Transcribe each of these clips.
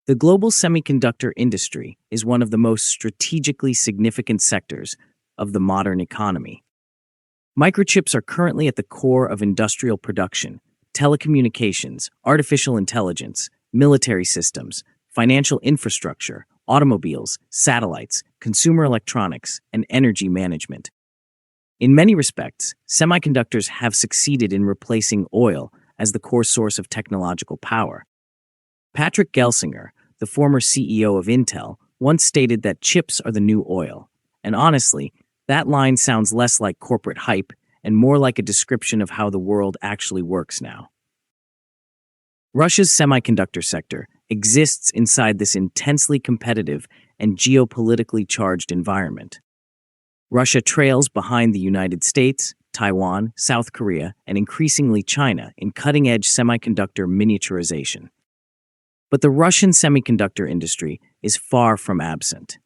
The global semiconductor industry is one of the most strategically significant sectors of the modern economy. Microchips are currently at the core of industrial production, telecommunications, artificial intelligence, military systems, financial infrastructure, automobiles, satellites, consumer electronics, and energy management. In many respects, semiconductors have succeeded in replacing oil as the core source of technological power. Patrick Gelsinger, the former CEO of Intel, once stated that chips are the new oil. And honestly, that line sounds less like corporate hype and more like a description of how the world actually works now. Russia's semiconductor sector exists inside this intensely competitive and geopolitically charged environment. Russia trails behind the United States, Taiwan, South Korea, and increasingly China in cutting-edge semiconductor miniaturization. But the Russian semiconductor industry is far from absent.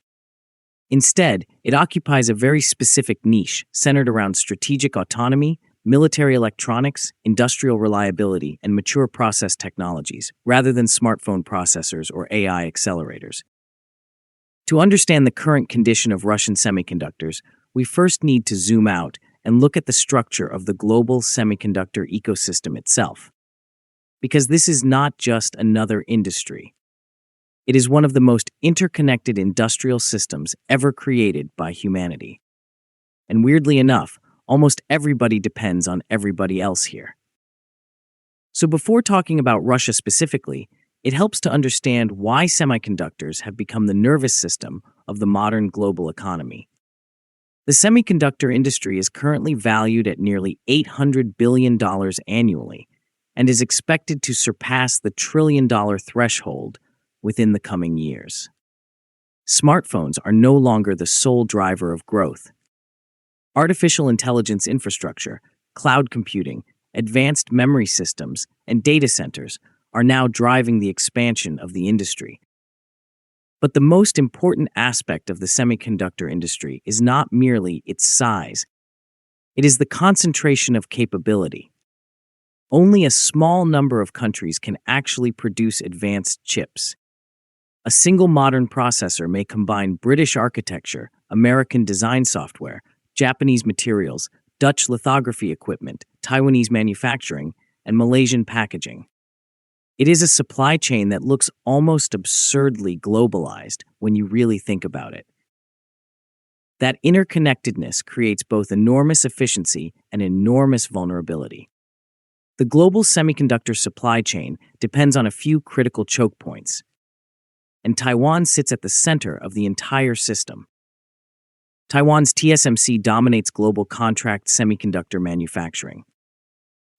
Instead, it occupies a very specific niche centered around strategic autonomy, military electronics, industrial reliability, and mature process technologies, rather than smartphone processors or AI accelerators. To understand the current condition of Russian semiconductors, we first need to zoom out and look at the structure of the global semiconductor ecosystem itself. Because this is not just another industry. It is one of the most interconnected industrial systems ever created by humanity. And weirdly enough, almost everybody depends on everybody else here. So before talking about Russia specifically, it helps to understand why semiconductors have become the nervous system of the modern global economy. The semiconductor industry is currently valued at nearly $800 billion annually, and is expected to surpass the trillion-dollar threshold within the coming years. Smartphones are no longer the sole driver of growth. Artificial intelligence infrastructure, cloud computing, advanced memory systems, and data centers are now driving the expansion of the industry. But the most important aspect of the semiconductor industry is not merely its size. It is the concentration of capability. Only a small number of countries can actually produce advanced chips. A single modern processor may combine British architecture, American design software, Japanese materials, Dutch lithography equipment, Taiwanese manufacturing, and Malaysian packaging. It is a supply chain that looks almost absurdly globalized when you really think about it. That interconnectedness creates both enormous efficiency and enormous vulnerability. The global semiconductor supply chain depends on a few critical choke points, and Taiwan sits at the center of the entire system. Taiwan's TSMC dominates global contract semiconductor manufacturing.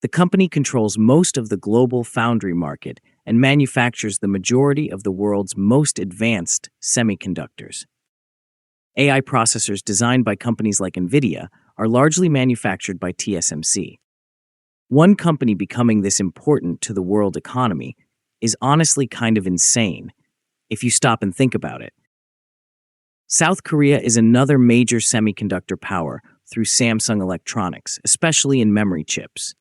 The company controls most of the global foundry market and manufactures the majority of the world's most advanced semiconductors. AI processors designed by companies like NVIDIA are largely manufactured by TSMC. One company becoming this important to the world economy is honestly kind of insane, if you stop and think about it. South Korea is another major semiconductor power through Samsung Electronics, especially in memory chips.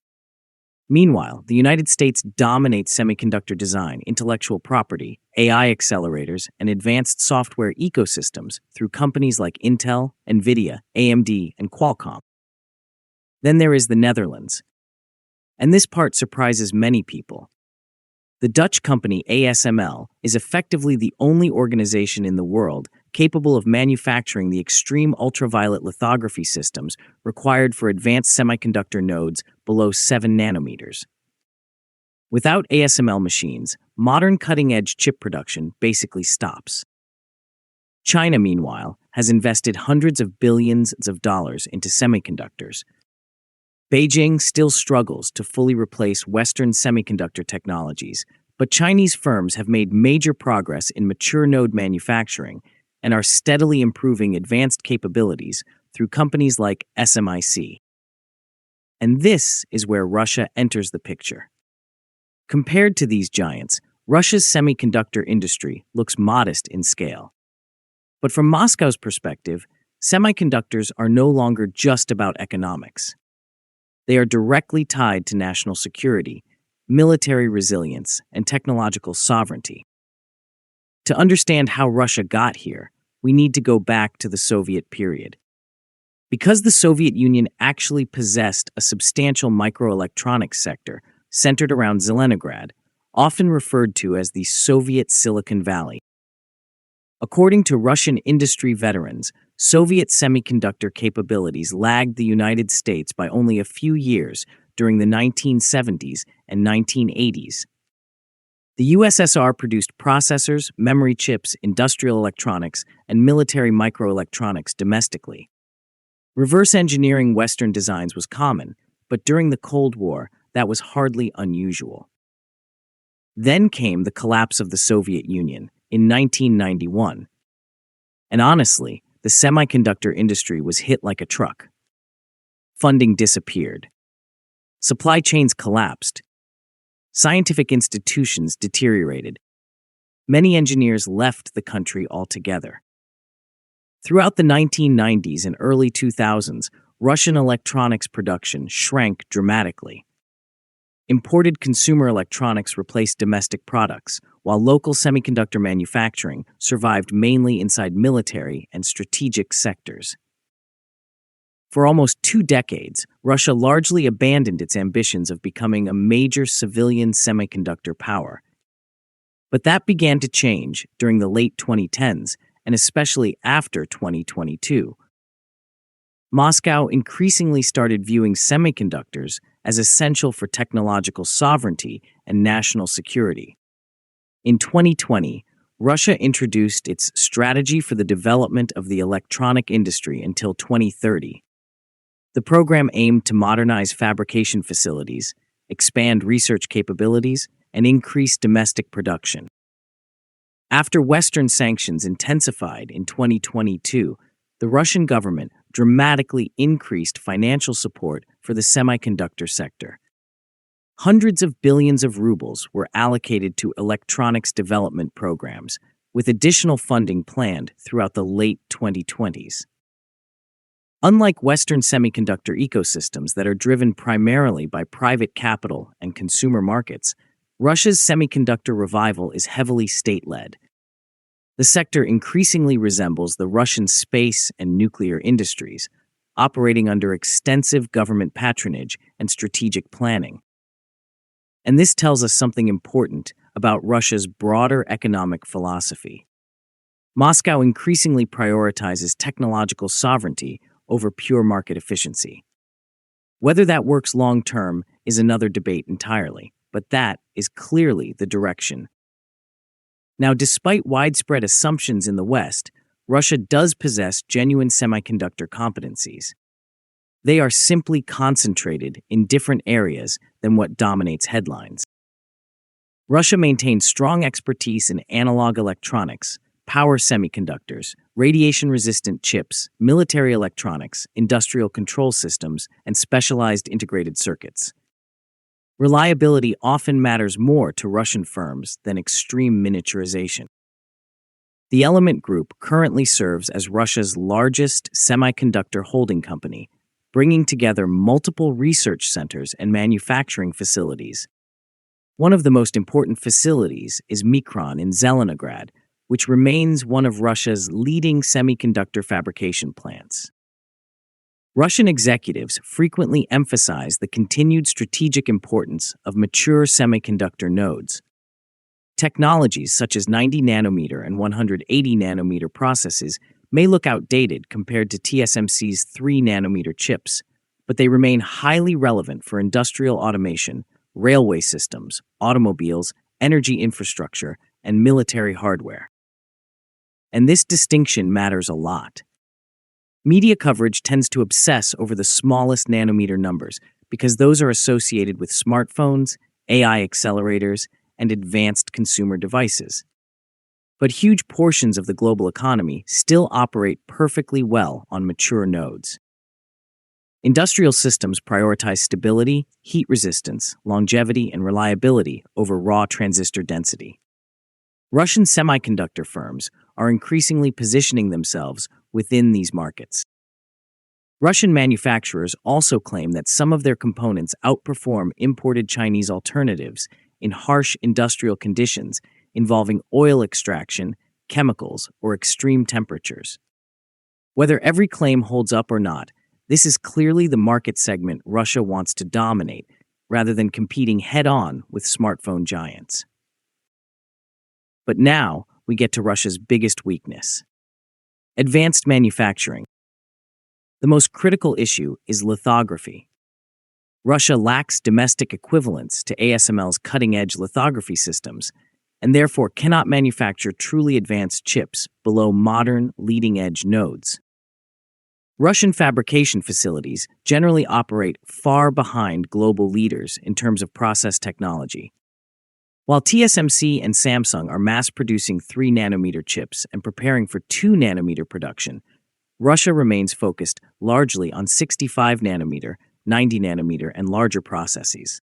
Meanwhile, the United States dominates semiconductor design, intellectual property, AI accelerators, and advanced software ecosystems through companies like Intel, NVIDIA, AMD, and Qualcomm. Then there is the Netherlands. And this part surprises many people. The Dutch company ASML is effectively the only organization in the world capable of manufacturing the extreme ultraviolet lithography systems required for advanced semiconductor nodes below 7 nanometers. Without ASML machines, modern cutting-edge chip production basically stops. China, meanwhile, has invested hundreds of billions of dollars into semiconductors. Beijing still struggles to fully replace Western semiconductor technologies, but Chinese firms have made major progress in mature node manufacturing and are steadily improving advanced capabilities through companies like SMIC. And this is where Russia enters the picture. Compared to these giants, Russia's semiconductor industry looks modest in scale. But from Moscow's perspective, semiconductors are no longer just about economics. They are directly tied to national security, military resilience, and technological sovereignty. To understand how Russia got here, we need to go back to the Soviet period. Because the Soviet Union actually possessed a substantial microelectronics sector centered around Zelenograd, often referred to as the Soviet Silicon Valley. According to Russian industry veterans, Soviet semiconductor capabilities lagged the United States by only a few years during the 1970s and 1980s. The USSR produced processors, memory chips, industrial electronics, and military microelectronics domestically. Reverse engineering Western designs was common, but during the Cold War, that was hardly unusual. Then came the collapse of the Soviet Union in 1991. And honestly, the semiconductor industry was hit like a truck. Funding disappeared. Supply chains collapsed. Scientific institutions deteriorated. Many engineers left the country altogether. Throughout the 1990s and early 2000s, Russian electronics production shrank dramatically. Imported consumer electronics replaced domestic products, while local semiconductor manufacturing survived mainly inside military and strategic sectors. For almost 2 decades, Russia largely abandoned its ambitions of becoming a major civilian semiconductor power. But that began to change during the late 2010s, and especially after 2022. Moscow increasingly started viewing semiconductors as essential for technological sovereignty and national security. In 2020, Russia introduced its Strategy for the Development of the Electronic Industry until 2030. The program aimed to modernize fabrication facilities, expand research capabilities, and increase domestic production. After Western sanctions intensified in 2022, the Russian government dramatically increased financial support for the semiconductor sector. Hundreds of billions of rubles were allocated to electronics development programs, with additional funding planned throughout the late 2020s. Unlike Western semiconductor ecosystems that are driven primarily by private capital and consumer markets, Russia's semiconductor revival is heavily state-led. The sector increasingly resembles the Russian space and nuclear industries, operating under extensive government patronage and strategic planning. And this tells us something important about Russia's broader economic philosophy. Moscow increasingly prioritizes technological sovereignty over pure market efficiency. Whether that works long-term is another debate entirely, but that is clearly the direction. Now, despite widespread assumptions in the West, Russia does possess genuine semiconductor competencies. They are simply concentrated in different areas than what dominates headlines. Russia maintains strong expertise in analog electronics, power semiconductors, radiation-resistant chips, military electronics, industrial control systems, and specialized integrated circuits. Reliability often matters more to Russian firms than extreme miniaturization. The Element Group currently serves as Russia's largest semiconductor holding company, bringing together multiple research centers and manufacturing facilities. One of the most important facilities is Micron in Zelenograd, which remains one of Russia's leading semiconductor fabrication plants. Russian executives frequently emphasize the continued strategic importance of mature semiconductor nodes. Technologies such as 90 nanometer and 180 nanometer processes may look outdated compared to TSMC's 3 nanometer chips, but they remain highly relevant for industrial automation, railway systems, automobiles, energy infrastructure, and military hardware. And this distinction matters a lot. Media coverage tends to obsess over the smallest nanometer numbers because those are associated with smartphones, AI accelerators, and advanced consumer devices. But huge portions of the global economy still operate perfectly well on mature nodes. Industrial systems prioritize stability, heat resistance, longevity, and reliability over raw transistor density. Russian semiconductor firms are increasingly positioning themselves within these markets. Russian manufacturers also claim that some of their components outperform imported Chinese alternatives in harsh industrial conditions involving oil extraction, chemicals, or extreme temperatures. Whether every claim holds up or not, this is clearly the market segment Russia wants to dominate, rather than competing head-on with smartphone giants. But now, we get to Russia's biggest weakness: advanced manufacturing. The most critical issue is lithography. Russia lacks domestic equivalents to ASML's cutting-edge lithography systems, and therefore cannot manufacture truly advanced chips below modern, leading-edge nodes. Russian fabrication facilities generally operate far behind global leaders in terms of process technology. While TSMC and Samsung are mass-producing 3-nanometer chips and preparing for 2-nanometer production, Russia remains focused largely on 65-nanometer, 90-nanometer, and larger processes.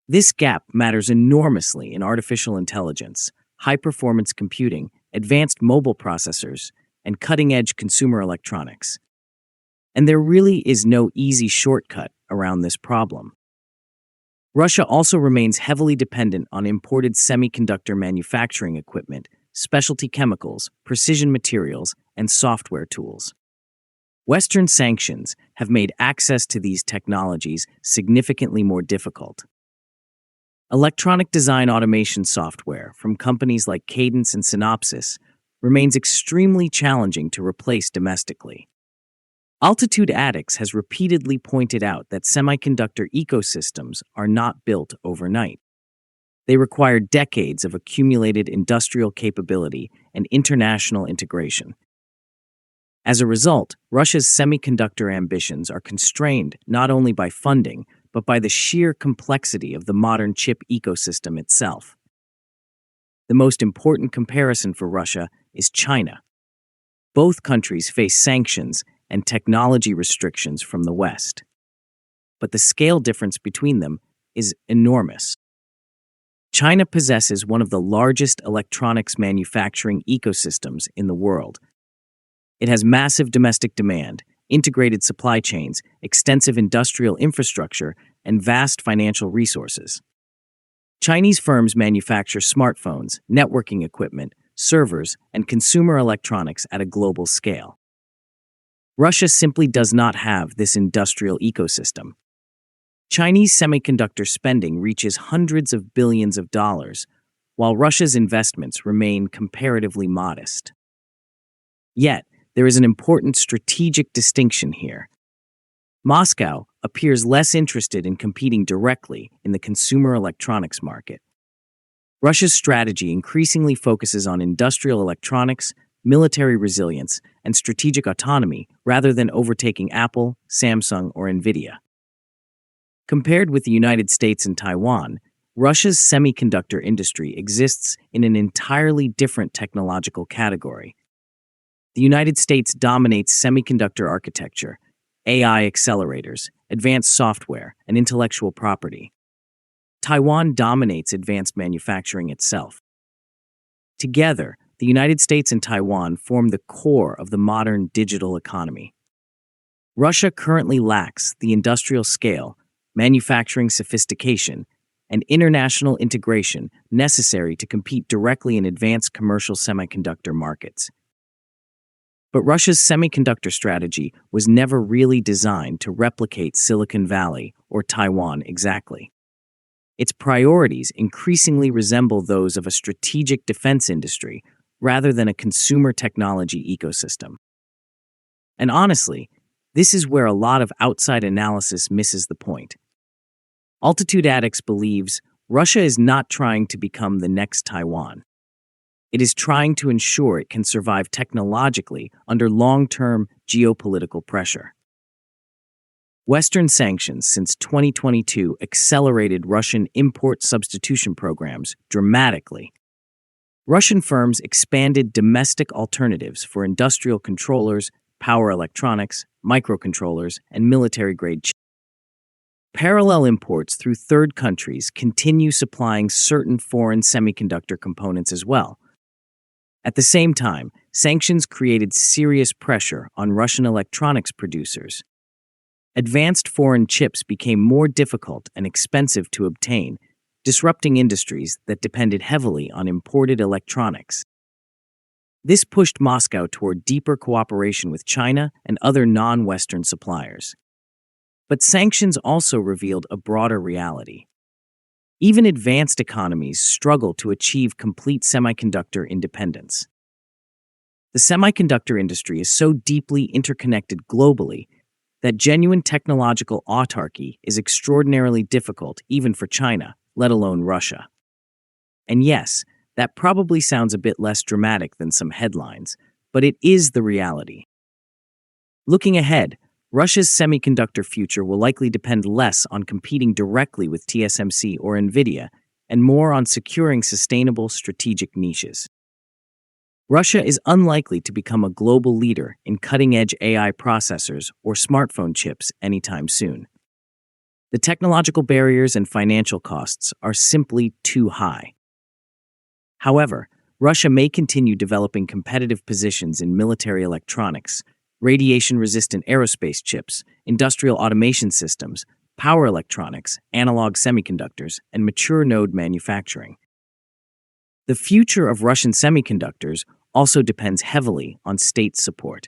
This gap matters enormously in artificial intelligence, high-performance computing, advanced mobile processors, and cutting-edge consumer electronics. And there really is no easy shortcut around this problem. Russia also remains heavily dependent on imported semiconductor manufacturing equipment, specialty chemicals, precision materials, and software tools. Western sanctions have made access to these technologies significantly more difficult. Electronic design automation software from companies like Cadence and Synopsys remains extremely challenging to replace domestically. Altitude Addicts has repeatedly pointed out that semiconductor ecosystems are not built overnight. They require decades of accumulated industrial capability and international integration. As a result, Russia's semiconductor ambitions are constrained not only by funding, but by the sheer complexity of the modern chip ecosystem itself. The most important comparison for Russia is China. Both countries face sanctions and technology restrictions from the West. But the scale difference between them is enormous. China possesses one of the largest electronics manufacturing ecosystems in the world. It has massive domestic demand, integrated supply chains, extensive industrial infrastructure, and vast financial resources. Chinese firms manufacture smartphones, networking equipment, servers, and consumer electronics at a global scale. Russia simply does not have this industrial ecosystem. Chinese semiconductor spending reaches hundreds of billions of dollars, while Russia's investments remain comparatively modest. Yet, there is an important strategic distinction here. Moscow appears less interested in competing directly in the consumer electronics market. Russia's strategy increasingly focuses on industrial electronics, military resilience, and strategic autonomy rather than overtaking Apple, Samsung, or NVIDIA. Compared with the United States and Taiwan, Russia's semiconductor industry exists in an entirely different technological category. The United States dominates semiconductor architecture, AI accelerators, advanced software, and intellectual property. Taiwan dominates advanced manufacturing itself. Together, the United States and Taiwan form the core of the modern digital economy. Russia currently lacks the industrial scale, manufacturing sophistication, and international integration necessary to compete directly in advanced commercial semiconductor markets. But Russia's semiconductor strategy was never really designed to replicate Silicon Valley or Taiwan exactly. Its priorities increasingly resemble those of a strategic defense industry rather than a consumer technology ecosystem. And honestly, this is where a lot of outside analysis misses the point. Altitude Addicts believes Russia is not trying to become the next Taiwan. It is trying to ensure it can survive technologically under long-term geopolitical pressure. Western sanctions since 2022 accelerated Russian import substitution programs dramatically. Russian firms expanded domestic alternatives for industrial controllers, power electronics, microcontrollers, and military-grade chips. Parallel imports through third countries continue supplying certain foreign semiconductor components as well. At the same time, sanctions created serious pressure on Russian electronics producers. Advanced foreign chips became more difficult and expensive to obtain, disrupting industries that depended heavily on imported electronics. This pushed Moscow toward deeper cooperation with China and other non-Western suppliers. But sanctions also revealed a broader reality. Even advanced economies struggle to achieve complete semiconductor independence. The semiconductor industry is so deeply interconnected globally that genuine technological autarky is extraordinarily difficult even for China, let alone Russia. And yes, that probably sounds a bit less dramatic than some headlines, but it is the reality. Looking ahead, Russia's semiconductor future will likely depend less on competing directly with TSMC or NVIDIA and more on securing sustainable strategic niches. Russia is unlikely to become a global leader in cutting-edge AI processors or smartphone chips anytime soon. The technological barriers and financial costs are simply too high. However, Russia may continue developing competitive positions in military electronics, radiation-resistant aerospace chips, industrial automation systems, power electronics, analog semiconductors, and mature node manufacturing. The future of Russian semiconductors also depends heavily on state support.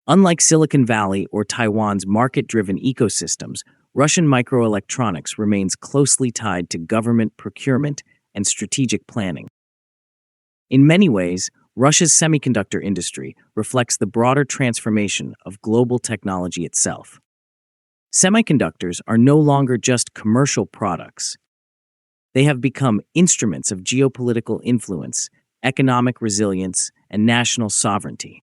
Unlike Silicon Valley or Taiwan's market-driven ecosystems, Russian microelectronics remains closely tied to government procurement and strategic planning. In many ways, Russia's semiconductor industry reflects the broader transformation of global technology itself. Semiconductors are no longer just commercial products. They have become instruments of geopolitical influence, economic resilience, and national sovereignty.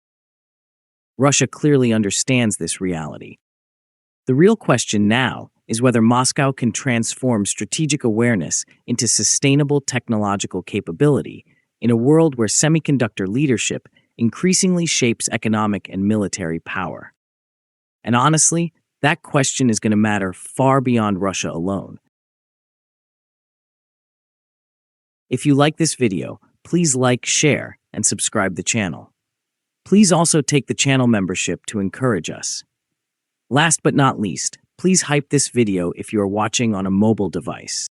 Russia clearly understands this reality. The real question now is whether Moscow can transform strategic awareness into sustainable technological capability in a world where semiconductor leadership increasingly shapes economic and military power. And honestly, that question is going to matter far beyond Russia alone. If you like this video, please like, share, and subscribe the channel. Please also take the channel membership to encourage us. Last but not least, please hype this video if you are watching on a mobile device.